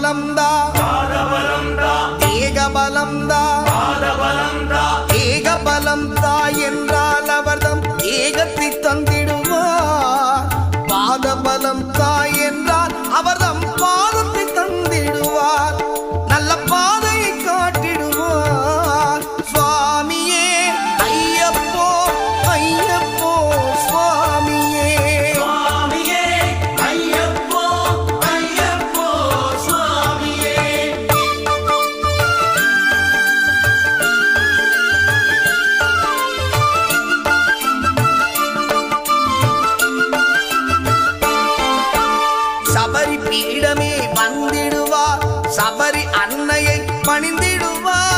பலம்தா ஏக பலம்தா ஏக பலம்தா என்றால் அவர்தம் ஏகத்தை தந்திடுவார். பாத பலம்தா என்றால் அவர்தம் பாதத்தை தந்திடுவார். நல்ல பாதையை காட்டிடுவார். சுவாமியே ஐயப்போ ஐயப்போ சுவாமியே சுவாமியே ஐயப்போ ஐயப்போ சுவாமியே. சபரி பீடமே வந்திடுவார். சபரி அன்னையை பணிந்திடுவார்.